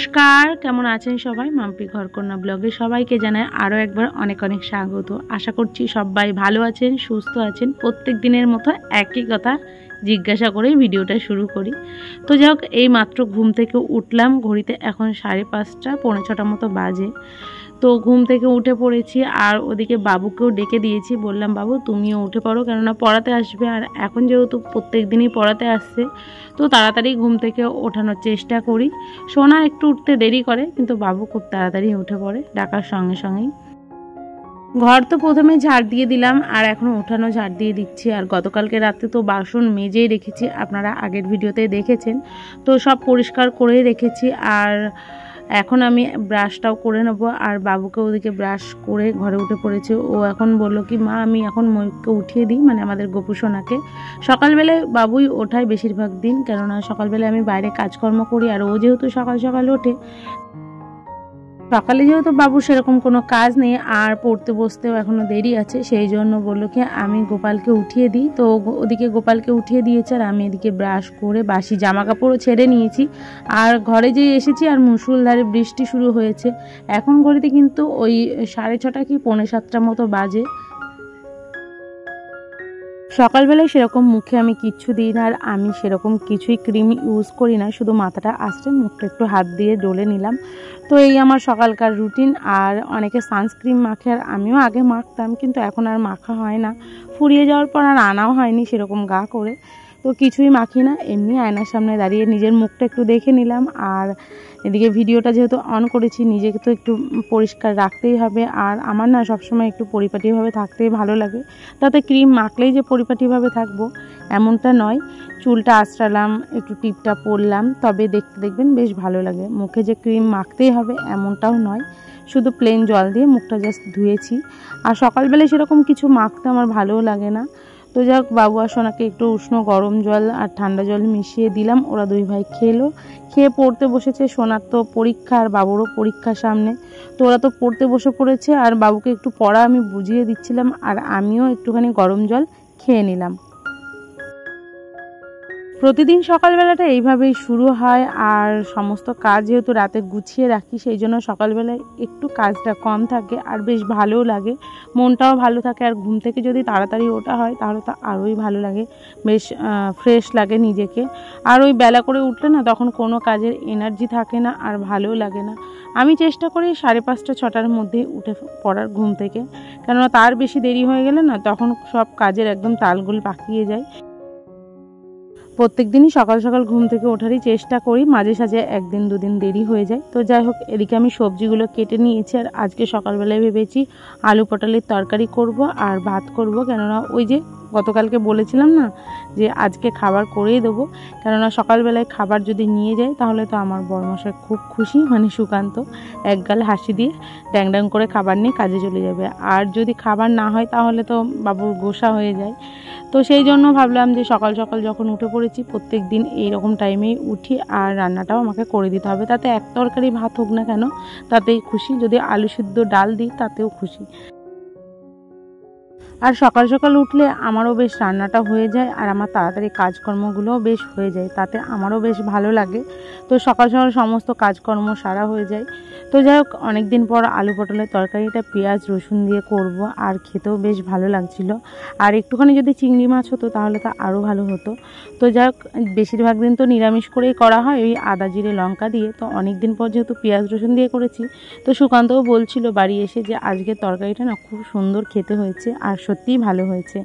নমস্কার, কেমন আছেন সবাই? মাম্পি ঘরকন্যা ব্লগে সবাইকে জানাই আরও একবার অনেক অনেক স্বাগত। আশা করছি সবাই ভালো আছেন, সুস্থ আছেন। প্রত্যেক দিনের মতো একই কথা জিজ্ঞাসা করেই ভিডিওটা শুরু করি। তো যাই হোক, এই মাত্র ঘুম থেকে উঠলাম। ঘড়িতে এখন 5:30, 5:45 মতো বাজে। তো ঘুম থেকে উঠে পড়েছি, আর ওদিকে বাবুকেও ডেকে দিয়েছি। বললাম, বাবু তুমিও উঠে পড়ো, কেননা পড়াতে আসবে। আর এখন যেহেতু প্রত্যেক দিনই পড়াতে আসছে, তো তাড়াতাড়ি ঘুম থেকে ওঠানোর চেষ্টা করি। সোনা একটু উঠতে দেরি করে, কিন্তু বাবু খুব তাড়াতাড়ি উঠে পড়ে ডাকার সঙ্গে সঙ্গেই। ঘর তো প্রথমে ঝাড় দিয়ে দিলাম, আর এখন উঠানো ঝাড় দিয়ে দিচ্ছি। আর গতকালকে রাতে তো বাসন মেজেই রেখেছি, আপনারা আগের ভিডিওতে দেখেছেন। তো সব পরিষ্কার করেই রেখেছি। আর এখন আমি ব্রাশটাও করে নেবো। আর বাবুকে ওদিকে ব্রাশ করে ঘরে উঠে পড়েছে। ও এখন বলল কি, মা আমি এখন ময়ূরকে উঠিয়ে দিই, মানে আমাদের গোপু সোনাকে। সকালবেলায় বাবুই ওঠায় বেশিরভাগ দিন, কেননা সকালবেলায় আমি বাইরে কাজকর্ম করি, আর ও যেহেতু সকাল সকাল ওঠে। সকালে যেহেতু বাবুর সেরকম কোনো কাজ নেই, আর পড়তে বসতেও এখনও দেরি আছে, সেই জন্য বললো কি আমি গোপালকে উঠিয়ে দিই। তো ওদিকে গোপালকে উঠিয়ে দিয়েছে, আর আমি এদিকে ব্রাশ করে বাসি জামা কাপড়ও ছেড়ে নিয়েছি। আর ঘরে যে এসেছি, আর মুষলধারে বৃষ্টি শুরু হয়েছে। এখন ঘড়িতে কিন্তু ওই 6:30 কি 6:45 মতো বাজে। সকালবেলায় সেরকম মুখে আমি কিচ্ছু দিই না, আর আমি সেরকম কিছুই ক্রিম ইউজ করি না। শুধু মাথাটা আসছে, মুখটা একটু হাত দিয়ে ডলে নিলাম। তো এই আমার সকালকার রুটিন। আর অনেকে সানস্ক্রিন মাখে, আর আমিও আগে মাখতাম, কিন্তু এখন আর মাখা হয় না। ফুরিয়ে যাওয়ার পর আর আনাও হয়নি সেরকম গা করে। তো কিছুই মাখি না, এমনি আয়নার সামনে দাঁড়িয়ে নিজের মুখটা একটু দেখে নিলাম। আর এদিকে ভিডিওটা যেহেতু অন করেছি, নিজেকে তো একটু পরিষ্কার রাখতেই হবে। আর আমার না সবসময় একটু পরিপাটিভাবে থাকতেই ভালো লাগে। তাতে ক্রিম মাখলেই যে পরিপাটিভাবে থাকবো এমনটা নয়। চুলটা আঁচড়ালাম, একটু টিপটা পরলাম, তবে দেখতে দেখবেন বেশ ভালো লাগে। মুখে যে ক্রিম মাখতেই হবে এমনটাও নয়, শুধু প্লেন জল দিয়ে মুখটা জাস্ট ধুয়েছি। আর সকালবেলায় সেরকম কিছু মাখতে আমার ভালোও লাগে না। তো যাই হোক, বাবু আর সোনাকে একটু উষ্ণ গরম জল আর ঠান্ডা জল মিশিয়ে দিলাম। ওরা দুই ভাই খেলো, খেয়ে পড়তে বসেছে। সোনার তো পরীক্ষা, আর বাবুরও পরীক্ষা সামনে। তো ওরা তো পড়তে বসে পড়েছে, আর বাবুকে একটু পড়া আমি বুঝিয়ে দিচ্ছিলাম, আর আমিও একটুখানি গরম জল খেয়ে নিলাম। প্রতিদিন সকালবেলাটা এইভাবেই শুরু হয়। আর সমস্ত কাজ যেহেতু রাতে গুছিয়ে রাখি, সেই জন্য সকালবেলায় একটু কাজটা কম থাকে, আর বেশ ভালোও লাগে, মনটাও ভালো থাকে। আর ঘুম থেকে যদি তাড়াতাড়ি ওঠা হয় তাহলে তো আরোই ভালো লাগে, বেশ ফ্রেশ লাগে নিজেকে। আর ওই বেলা করে উঠলে না, তখন কোনো কাজের এনার্জি থাকে না, আর ভালোও লাগে না। আমি চেষ্টা করি 5:30, 6টার মধ্যে উঠে পড়ার ঘুম থেকে, কেননা তার বেশি দেরি হয়ে গেলে না, তখন সব কাজের একদম তালগোল পাকিয়ে যায়। প্রত্যেক দিনই সকাল সকাল ঘুম থেকে ওঠারই চেষ্টা করি, মাঝে সাঝে একদিন দুদিন দেরি হয়ে যায়। তো যাই হোক, এদিকে আমি সবজিগুলো কেটে নিয়েছি। আর আজকে সকালবেলায় ভেবেছি আলু পটলের তরকারি করব আর ভাত করব, কেননা ওই যে গতকালকে বলেছিলাম না যে আজকে খাবার করেই দেবো। কেননা সকালবেলায় খাবার যদি নিয়ে যায় তাহলে তো আমার বড়মশাই খুব খুশি, মানে সুকান্ত একগাল হাসি দিয়ে ড্যাং ড্যাং করে খাবার নিয়ে কাজে চলে যাবে। আর যদি খাবার না হয় তাহলে তো বাবুর গোসা হয়ে যায়। তো সেই জন্য ভাবলাম যে সকাল সকাল যখন উঠে পড়েছি, প্রত্যেক দিন এইরকম টাইমেই উঠি, আর রান্নাটাও আমাকে করে দিতে হবে। তাতে এক তরকারি ভাত হোক না কেন, তাতেই খুশি। যদি আলু সিদ্ধ ডাল দিই তাতেও খুশি। আর সকাল সকাল উঠলে আমারও বেশ রান্নাটা হয়ে যায়, আর আমার তাড়াতাড়ি কাজকর্মগুলোও বেশ হয়ে যায়, তাতে আমারও বেশ ভালো লাগে। তো সকাল সকাল সমস্ত কাজকর্ম সারা হয়ে যায়। তো যাই হোক, অনেকদিন পর আলু পটলের তরকারিটা পেঁয়াজ রসুন দিয়ে করব, আর খেতেও বেশ ভালো লাগছিল। আর একটুখানি যদি চিংড়ি মাছ হতো তাহলে তো আরও ভালো হতো। তো যাই হোক, বেশিরভাগ দিন তো নিরামিষ করেই করা হয়, ওই আদা জিরে লঙ্কা দিয়ে। তো অনেক দিন পর যেহেতু পেঁয়াজ রসুন দিয়ে করেছি, তো সুকান্তও বলছিল বাড়ি এসে যে আজকের তরকারিটা না খুব সুন্দর খেতে হয়েছে, আর সত্যিই ভালো হয়েছে।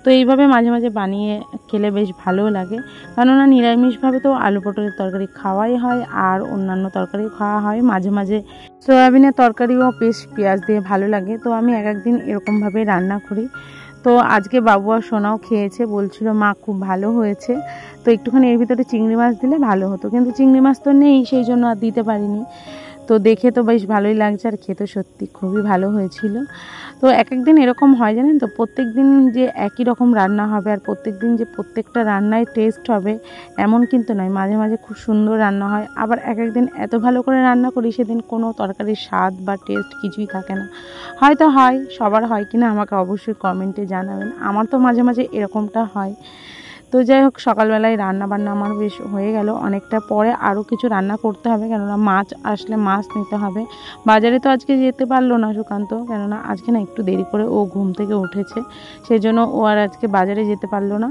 তো এইভাবে মাঝে মাঝে বানিয়ে খেলে বেশ ভালোও লাগে, কেননা নিরামিষভাবে তো আলু পটলের তরকারি খাওয়াই হয়, আর অন্যান্য তরকারিও খাওয়া হয়। মাঝে মাঝে সয়াবিনের তরকারিও বেশ পেঁয়াজ দিয়ে ভালো লাগে। তো আমি এক একদিন এরকমভাবে রান্না করি। তো আজকে বাবু আর সোনাও খেয়েছে, বলছিল মা খুব ভালো হয়েছে। তো একটুখানি এর ভিতরে চিংড়ি মাছ দিলে ভালো হতো, কিন্তু চিংড়ি মাছ তো নেই, সেই জন্য আর দিতে পারিনি। তো দেখে তো বেশ ভালোই লাগছে, আর খেতে সত্যি খুবই ভালো হয়েছিল। তো এক একদিন এরকম হয় জানেন তো, প্রত্যেক দিন যে একই রকম রান্না হবে, আর প্রত্যেক দিন যে প্রত্যেকটা রান্নায় টেস্ট হবে এমন কিন্তু নয়। মাঝে মাঝে খুব সুন্দর রান্না হয়, আবার এক একদিন এত ভালো করে রান্না করি সেদিন কোনো তরকারির স্বাদ বা টেস্ট কিছুই থাকে না। হয়তো হয়, সবার হয় কিনা আমাকে অবশ্যই কমেন্টে জানাবেন। আমার তো মাঝে মাঝে এরকমটা হয়। তো যাই হোক সকালবেলায় রান্না বান্না আমার বেশ হয়ে গেল। অনেকটা পরে আরও কিছু রান্না করতে হবে, কেননা মাছ আসলে মাছ নিতে হবে। বাজারে তো আজকে যেতে পারলো না সুকান্ত, কেননা আজকে না একটু দেরি করে ও ঘুম থেকে উঠেছে, সেই জন্য ও আর আজকে বাজারে যেতে পারলো না।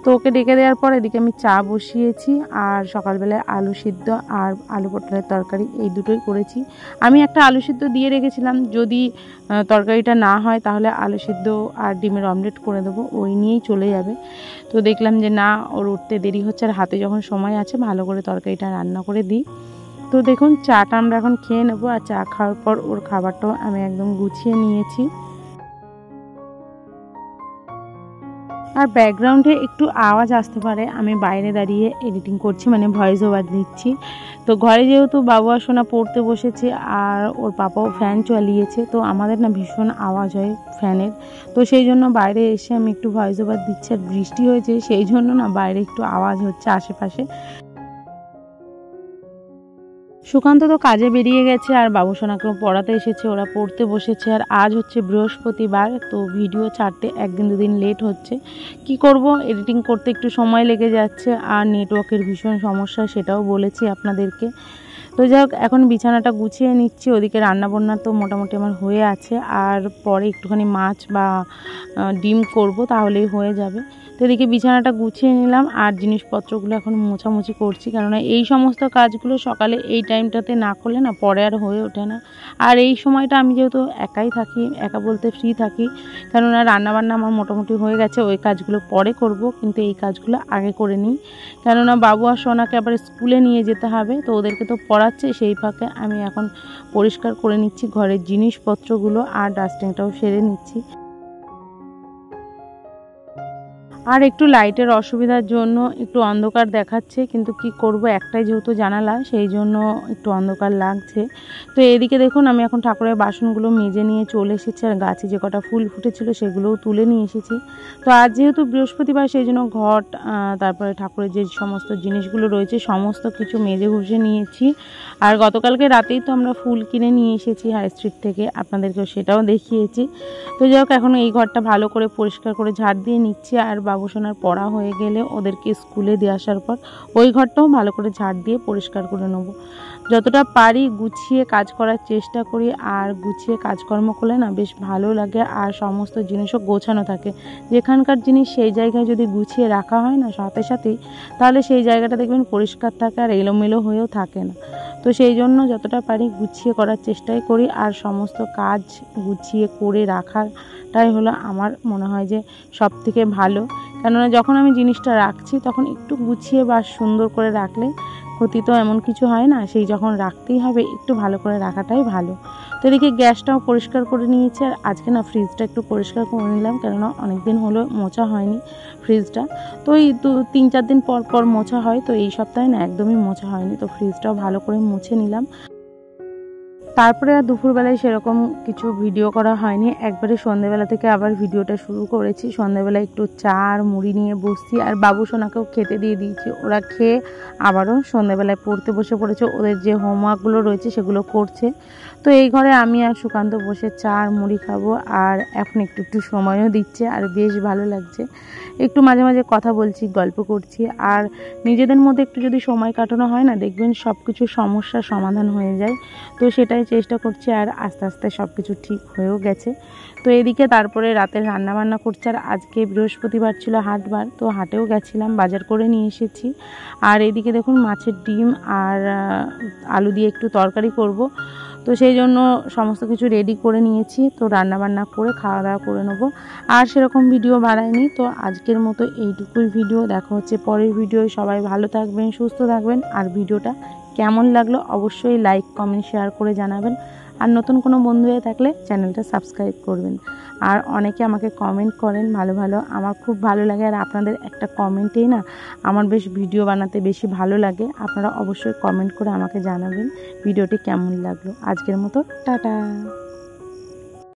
তো ওকে ডেকে দেওয়ার পর এদিকে আমি চা বসিয়েছি, আর সকালবেলায় আলু সিদ্ধ আর আলু পটলের তরকারি এই দুটোই করেছি। আমি একটা আলু সিদ্ধ দিয়ে রেখেছিলাম, যদি তরকারিটা না হয় তাহলে আলু সিদ্ধ আর ডিমের অমলেট করে দেবো, ওই নিয়েই চলে যাবে। তো দেখলাম যে না, ওর উঠতে দেরি হচ্ছে, আর হাতে যখন সময় আছে ভালো করে তরকারিটা রান্না করে দিই। তো দেখুন চাটা আমরা এখন খেয়ে নেবো, আর চা খাওয়ার পর ওর খাবারটাও আমি একদম গুছিয়ে নিয়েছি। আর ব্যাকগ্রাউন্ডে একটু আওয়াজ আসতে পারে, আমি বাইরে দাঁড়িয়ে এডিটিং করছি, মানে ভয়েস ওভার দিচ্ছি। তো ঘরে যেহেতু বাবু আর সোনা পড়তে বসেছে, আর ওর পাপাও ফ্যান চালিয়েছে, তো আমাদের না ভীষণ আওয়াজ হয় ফ্যানের। তো সেই জন্য বাইরে এসে আমি একটু ভয়েস ওভার দিচ্ছি। আর বৃষ্টি হয়েছে, সেই জন্য না বাইরে একটু আওয়াজ হচ্ছে আশেপাশে। সুকান্ত তো কাজে বেরিয়ে গেছে, আর বাবু সোনাকেও পড়াতে এসেছে, ওরা পড়তে বসেছে। আর আজ হচ্ছে বৃহস্পতিবার, তো ভিডিও ছাড়তে একদিন দুদিন লেট হচ্ছে। কি করব, এডিটিং করতে একটু সময় লেগে যাচ্ছে, আর নেটওয়ার্কের ভীষণ সমস্যা, সেটাও বলেছি আপনাদেরকে। তো যাই হোক, এখন বিছানাটা গুছিয়ে নিচ্ছি। ওদিকে রান্নাবান্না তো মোটামুটি আমার হয়ে আছে, আর পরে একটুখানি মাছ বা ডিম করব, তাহলেই হয়ে যাবে। তো এদিকে বিছানাটা গুছিয়ে নিলাম, আর জিনিসপত্রগুলো এখন মোছামুছি করছি, কেননা এই সমস্ত কাজগুলো সকালে এই টাইমটাতে না করলে না পরে আর হয়ে ওঠে না। আর এই সময়টা আমি যেহেতু একাই থাকি, একা বলতে ফ্রি থাকি, কেননা রান্নাবান্না আমার মোটামুটি হয়ে গেছে, ওই কাজগুলো পরে করব, কিন্তু এই কাজগুলো আগে করে নিই, কেননা বাবু আর সোনাকে আবার স্কুলে নিয়ে যেতে হবে। তো ওদেরকে তো পড়াচ্ছে, সেই ফাঁকে আমি এখন পরিষ্কার করে নিচ্ছি ঘরের জিনিসপত্রগুলো, আর ডাস্টিংটাও সেরে নিচ্ছি। আর একটু লাইটের অসুবিধার জন্য একটু অন্ধকার দেখাচ্ছে, কিন্তু কি করব, একটাই যেহেতু জানালা, সেই জন্য একটু অন্ধকার লাগছে। তো এদিকে দেখুন আমি এখন ঠাকুরের বাসনগুলো মেজে নিয়ে চলে এসেছি, আর গাছে যে কটা ফুল ফুটেছিল সেগুলোও তুলে নিয়ে এসেছি। তো আজ যেহেতু বৃহস্পতিবার, সেই জন্য ঘট, তারপরে ঠাকুরের যে সমস্ত জিনিসগুলো রয়েছে সমস্ত কিছু মেজে ঘষে নিয়েছি। আর গতকালকে রাতেই তো আমরা ফুল কিনে নিয়ে এসেছি হাই স্ট্রিট থেকে, আপনাদেরকেও সেটাও দেখিয়েছি। তো যাই হোক, এখন এই ঘরটা ভালো করে পরিষ্কার করে ঝাড় দিয়ে নিচ্ছি, আর বাবু সোনার পড়া হয়ে গেলে ওদেরকে স্কুলে দিয়ে আসার পর ওই ঘরটাও ভালো করে ঝাড় দিয়ে পরিষ্কার করে নেব। যতটা পারি গুছিয়ে কাজ করার চেষ্টা করি, আর গুছিয়ে কাজকর্ম করলে না বেশ ভালো লাগে, আর সমস্ত জিনিসও গোছানো থাকে। যেখানকার জিনিস সেই জায়গায় যদি গুছিয়ে রাখা হয় না সাথে সাথেই, তাহলে সেই জায়গাটা দেখবেন পরিষ্কার থাকে, আর এলোমেলো হয়েও থাকে না। তো সেই জন্য যতটা পারি গুছিয়ে করার চেষ্টাই করি, আর সমস্ত কাজ গুছিয়ে করে রাখাটাই হলো আমার মনে হয় যে সব থেকে ভালো। কেননা যখন আমি জিনিসটা রাখছি তখন একটু গুছিয়ে বা সুন্দর করে রাখলে ক্ষতি তো এমন কিছু হয় না, সেই যখন রাখতেই হবে একটু ভালো করে রাখাটাই ভালো। তো এদিকে গ্যাসটাও পরিষ্কার করে নিয়েছি, আর আজকে না ফ্রিজটা একটু পরিষ্কার করে নিলাম, কেননা অনেক দিন হলো মোছা হয়নি ফ্রিজটা। তো এই 3-4 দিন পর পর মোছা হয়, তো এই সপ্তাহে না একদমই মোছা হয়নি, তো ফ্রিজটাও ভালো করে মুছে নিলাম। তারপরে আর দুপুরবেলায় সেরকম কিছু ভিডিও করা হয়নি, একবারে সন্ধ্যেবেলা থেকে আবার ভিডিওটা শুরু করেছি। সন্ধ্যেবেলায় একটু চা আর মুড়ি নিয়ে বসছি, আর বাবু সোনাকেও খেতে দিয়ে দিয়েছি, ওরা খেয়ে আবারও সন্ধ্যেবেলায় পড়তে বসে পড়েছে, ওদের যে হোমওয়ার্কগুলো রয়েছে সেগুলো করছে। তো এই ঘরে আমি আর সুকান্ত বসে চা আর মুড়ি খাবো, আর এখন একটু একটু সময়ও দিচ্ছে, আর বেশ ভালো লাগছে। একটু মাঝে মাঝে কথা বলছি, গল্প করছি, আর নিজেদের মধ্যে একটু যদি সময় কাটানো হয় না, দেখবেন সব কিছু সমস্যার সমাধান হয়ে যায়। তো সেটাই চেষ্টা করছি, আর আস্তে আস্তে সব কিছু ঠিক হয়েও গেছে। তো এদিকে তারপরে রাতের রান্নাবান্না করছি, আর আজকে বৃহস্পতিবার ছিল, হাটবার, তো হাটেও গেছিলাম, বাজার করে নিয়ে এসেছি। আর এদিকে দেখুন মাছের ডিম আর আলু দিয়ে একটু তরকারি করব, তো সেই জন্য সমস্ত কিছু রেডি করে নিয়েছি। তো রান্নাবান্না করে খাওয়া দাওয়া করে নেবো, আর সেরকম ভিডিও বানাইনি। তো আজকের মতো এইটুকুই ভিডিও, দেখা হচ্ছে পরের ভিডিও। সবাই ভালো থাকবেন, সুস্থ থাকবেন, আর ভিডিওটা কেমন লাগলো অবশ্যই লাইক কমেন্ট শেয়ার করে জানাবেন। আর নতুন কোনো বন্ধু হয়ে থাকলে চ্যানেলটা সাবস্ক্রাইব করবেন। আর অনেকে আমাকে কমেন্ট করেন ভালো ভালো, আমার খুব ভালো লাগে, আর আপনাদের একটা কমেন্টেই না আমার বেশ ভিডিও বানাতে বেশি ভালো লাগে। আপনারা অবশ্যই কমেন্ট করে আমাকে জানাবেন ভিডিওটি কেমন লাগলো। আজকের মতো টাটা।